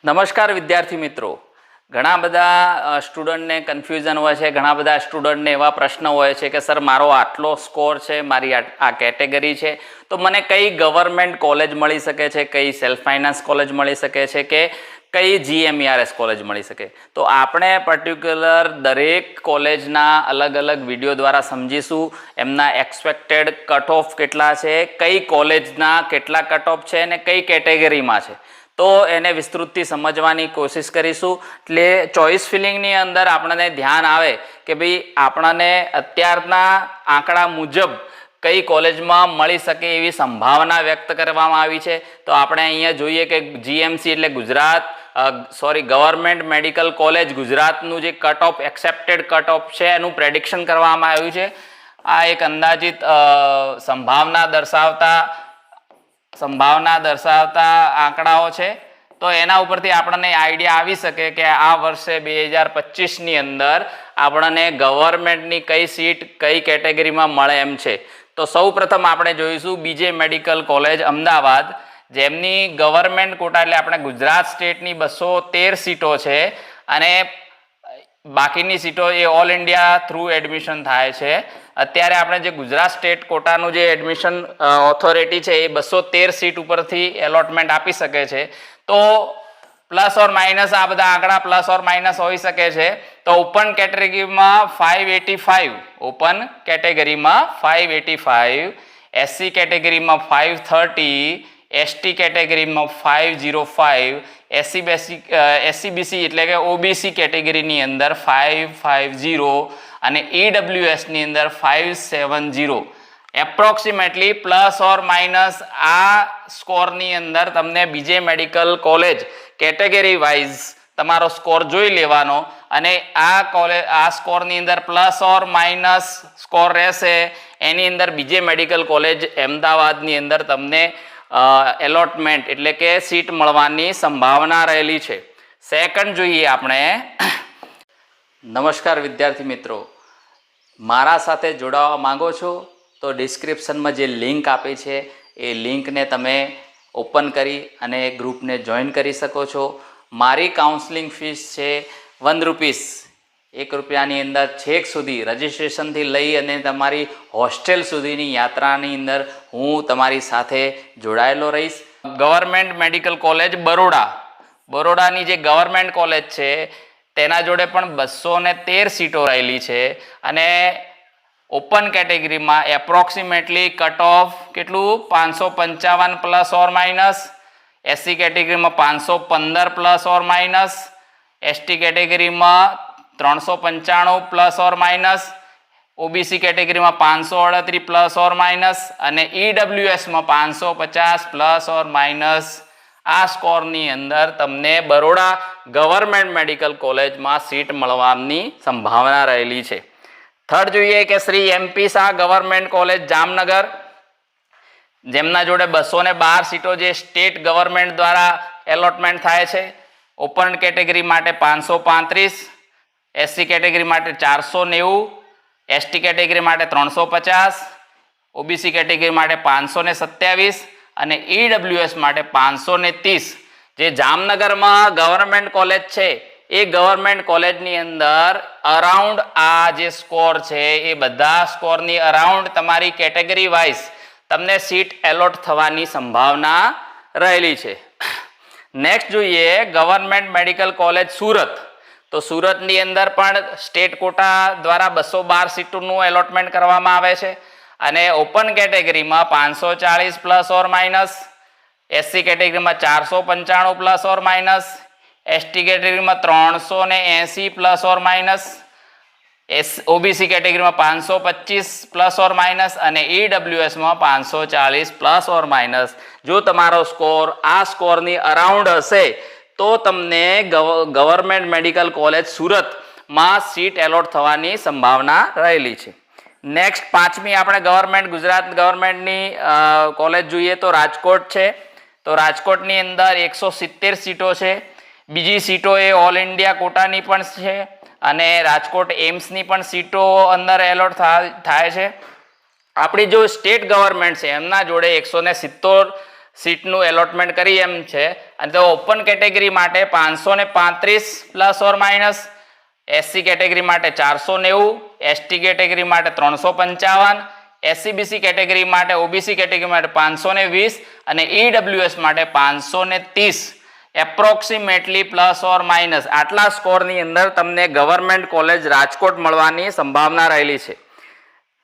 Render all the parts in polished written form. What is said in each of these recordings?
નમસ્કાર વિદ્યાર્થી મિત્રો, ઘણા બધા સ્ટુડન્ટને કન્ફ્યુઝન હોય છે, ઘણા બધા સ્ટુડન્ટને એવા પ્રશ્ન હોય છે કે સર મારો આટલો સ્કોર છે, મારી આ કેટેગરી છે, તો મને કઈ ગવર્મેન્ટ કોલેજ મળી શકે છે, કઈ સેલ્ફ ફાઇનાન્સ કોલેજ મળી શકે છે કે કઈ GMERS કોલેજ મળી શકે. તો આપણે પર્ટિક્યુલર દરેક કોલેજના અલગ અલગ વિડીયો દ્વારા સમજીશું, એમના એક્સપેક્ટેડ કટ ઓફ કેટલા છે, કઈ કોલેજના કેટલા કટ ઓફ છે અને કઈ કેટેગરીમાં છે, તો એને વિસ્તૃતથી સમજવાની કોશિશ કરીશું. એટલે ચોઇસ ફિલિંગની અંદર આપણને ધ્યાન આવે કે ભાઈ આપણને અત્યારના આંકડા મુજબ કઈ કોલેજમાં મળી શકે એવી સંભાવના વ્યક્ત કરવામાં આવી છે. તો આપણે અહીંયા જોઈએ કે GMC એટલે ગવર્મેન્ટ મેડિકલ કોલેજ ગુજરાતનું જે cut off accepted cut off છે એનું પ્રેડિક્શન કરવામાં આવ્યું છે. આ એક અંદાજિત સંભાવના દર્શાવતા આંકડાઓ છે. તો એના ઉપરથી આપણને આઈડિયા આવી શકે કે આ વર્ષે 2025ની અંદર આપણને ગવર્મેન્ટની કઈ સીટ કઈ કેટેગરીમાં મળે એમ છે. તો સૌ પ્રથમ આપણે જોઈશું BJ મેડિકલ કોલેજ અમદાવાદ, જેમની ગવર્મેન્ટ કોટા એટલે આપણે ગુજરાત સ્ટેટની 213 સીટો છે અને બાકીની સીટો એ ઓલ ઇન્ડિયા થ્રુ એડમિશન થાય છે. અત્યારે આપણે જે ગુજરાત સ્ટેટ કોટાનું જે એડમિશન ઓથોરિટી છે એ 213 સીટ ઉપરથી એલોટમેન્ટ આપી શકે છે. તો પ્લસ ઓર માઇનસ આ બધા આંકડા પ્લસ ઓર માઇનસ હોઈ શકે છે. તો ઓપન કેટેગરીમાં 585, ઓપન કેટેગરીમાં 585, SC કેટેગરીમાં 530, ST કેટેગરીમાં 505, SCBC એટલે કે OBC કેટેગરીની અંદર 550 અને EWS ની અંદર 570. એપ્રોક્સિમેટલી પ્લસ ઓર માઇનસ આ સ્કોરની અંદર તમને BJ medical college category wise તમારો સ્કોર જોઈ લેવાનો અને આ સ્કોરની અંદર પ્લસ ઓર માઇનસ સ્કોર રહેશે. એની અંદર BJ મેડિકલ કોલેજ અમદાવાદની અંદર તમને એલોટમેન્ટ એટલે કે સીટ મળવાની સંભાવના રહેલી છે. સેકન્ડ જોઈએ આપણે. નમસ્કાર વિદ્યાર્થી મિત્રો, મારા સાથે જોડાવા માંગો છો તો ડિસ્ક્રિપ્શનમાં જે લિંક આપી છે એ લિંકને તમે ઓપન કરી અને ગ્રુપને જોઈન કરી શકો છો. મારી કાઉન્સલિંગ ફીસ છે ₹1, ₹1ની અંદર છેક સુધી રજિસ્ટ્રેશનથી લઈ અને તમારી હોસ્ટેલ સુધીની યાત્રાની અંદર હું તમારી સાથે જોડાયેલો રહીશ. ગવર્મેન્ટ મેડિકલ કોલેજ બરોડાની જે ગવર્મેન્ટ કોલેજ છે તેના જોડે પણ 213 સીટો રહેલી છે અને ઓપન કેટેગરીમાં એપ્રોક્સિમેટલી કટ ઓફ કેટલું 555 પ્લસ ઓર માઇનસ, SC કેટેગરીમાં 515 પ્લસ ઓર માઇનસ, ST કેટેગરીમાં 395 પ્લસ ઓર માઇનસ, OBC કેટેગરીમાં 538 પ્લસ ઓર માઇનસ અને EWSમાં 550 પ્લસ ઓર માઇનસ. આ સ્કોરની અંદર તમને બરોડા ગવર્મેન્ટ મેડિકલ કોલેજમાં સીટ મળવાની સંભાવના રહેલી છે. થર્ડ જોઈએ કે Shri MP Shah government college Jamnagar, જેમના જોડે 212 સીટો જે સ્ટેટ ગવર્મેન્ટ દ્વારા એલોટમેન્ટ થાય છે. ઓપન કેટેગરી માટે 535, SC કેટેગરી માટે 490, ST કેટેગરી માટે 350, OBC કેટેગરી માટે 527 અને EWS માટે 530. જે જામનગરમાં ગવર્મેન્ટ કોલેજ છે એ ગવર્મેન્ટ કોલેજની અંદર અરાઉન્ડ આ જે સ્કોર છે એ બધા સ્કોરની અરાઉન્ડ તમારી કેટેગરી વાઇઝ તમને સીટ એલોટ થવાની સંભાવના રહેલી છે. નેક્સ્ટ જોઈએ ગવર્મેન્ટ મેડિકલ કોલેજ સુરત. તો સુરતની અંદર પણ સ્ટેટ કોટા દ્વારા 212 સીટોનું એલોટમેન્ટ કરવામાં આવે છે અને ઓપન કેટેગરીમાં 540 પ્લસ ઓર માઇનસ, SC કેટેગરીમાં 495 પ્લસ ઓર માઇનસ, ST કેટેગરીમાં 380 પ્લસ ઓર માઇનસ, OBC કેટેગરીમાં 525 પ્લસ ઓર માઇનસ અને EWSમાં 540 પ્લસ ઓર માઇનસ. જો તમારો સ્કોર આ સ્કોરની અરાઉન્ડ હશે તો તમને ગવર્મેન્ટ મેડિકલ કોલેજ સુરતમાં સીટ એલોટ થવાની સંભાવના રહેલી છે. નેક્સ્ટ પાંચમી આપણે ગુજરાત ગવર્મેન્ટની કોલેજ જોઈએ તો રાજકોટ છે. તો રાજકોટની અંદર 170 સીટો છે. બીજી સીટો એ ઓલ ઇન્ડિયા કોટાની પણ છે અને રાજકોટ એમ્સની પણ સીટો અંદર એલોટ થાય છે. આપણી જો સ્ટેટ ગવર્મેન્ટ છે એમના જોડે 170 સીટનું એલોટમેન્ટ કરી એમ છે. અને તો ઓપન કેટેગરી માટે 535 plus or minus, SC category માટે 490, એસટી કેટેગરી માટે 355, એસસીબીસી કેટેગરી માટે ઓબીસી કેટેગરી માટે 520 અને ઈડબ્લ્યુએસ માટે 530 એપ્રોક્સિમેટલી પ્લસ ઓર માઇનસ આટલા સ્કોરની અંદર તમને ગવર્મેન્ટ કોલેજ રાજકોટ મળવાની સંભાવના રહેલી છે.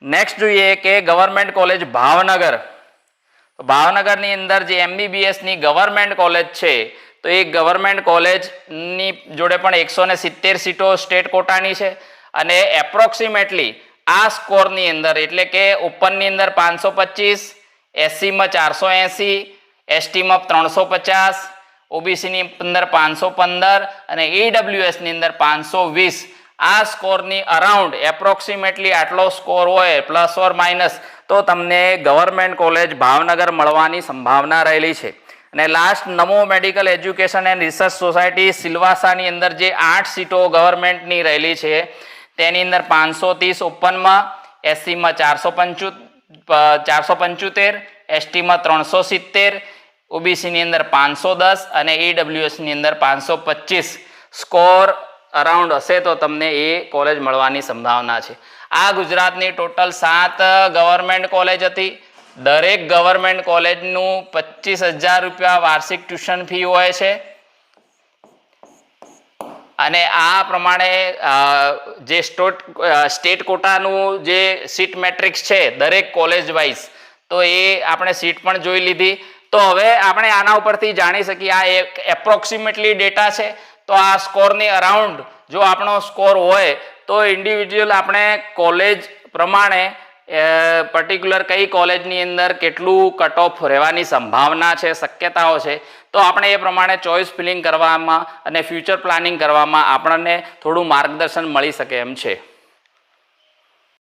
નેક્સ્ટ જોઈએ કે ગવર્મેન્ટ કોલેજ ભાવનગર. ભાવનગરની અંદર જે એમબીબીએસની ગવર્મેન્ટ કોલેજ છે તો એ ગવર્મેન્ટ કોલેજની જોડે પણ 170 સીટો સ્ટેટ કોટાની છે અને એપ્રોક્સિમેટલી આ સ્કોરની અંદર એટલે કે ઓપનની અંદર 525, એસસીમાં 480, એસટીમાં 350, ઓબીસીની અંદર 515 અને ઈડબ્લ્યુએસની અંદર 520 આ સ્કોરની અરાઉન્ડ એપ્રોક્સિમેટલી આટલો સ્કોર હોય પ્લસ ઓર માઇનસ તો તમને ગવર્મેન્ટ કોલેજ ભાવનગર મળવાની સંભાવના રહેલી છે. અને last Namo medical education and research society સિલવાસાની અંદર જે 8 સીટો ગવર્મેન્ટની રહેલી છે તેની અંદર 530 ઓપનમાં, એસસીમાં 475, એસટીમાં 370, ઓબીસીની અંદર 510 અને ઈડબ્લ્યુએસની અંદર 525 સ્કોર અરાઉન્ડ હશે તો તમને એ કોલેજ મળવાની સંભાવના છે. આ ગુજરાતની ટોટલ 7 ગવર્મેન્ટ કોલેજ હતી. દરેક ગવર્મેન્ટ કોલેજનું 25,000 રૂપિયા વાર્ષિક ટ્યુશન ફી હોય છે અને આ પ્રમાણે જે સ્ટેટ કોટાનું જે સીટ મેટ્રિક્સ છે દરેક કોલેજ વાઇઝ તો એ આપણે સીટ પણ જોઈ લીધી. તો હવે આપણે આના ઉપરથી જાણી શકીએ આ એક એપ્રોક્સિમેટલી ડેટા છે. તો આ સ્કોરની અરાઉન્ડ જો આપણો સ્કોર હોય તો ઇન્ડિવિજ્યુઅલ આપણે કોલેજ પ્રમાણે પર્ટિક્યુલર કઈ કોલેજની અંદર કેટલું કટ ઓફ રહેવાની સંભાવના છે, શક્યતાઓ છે, તો આપણે એ પ્રમાણે ચોઇસ ફિલિંગ કરવામાં અને ફ્યુચર પ્લાનિંગ કરવામાં આપણને થોડું માર્ગદર્શન મળી શકે એમ છે.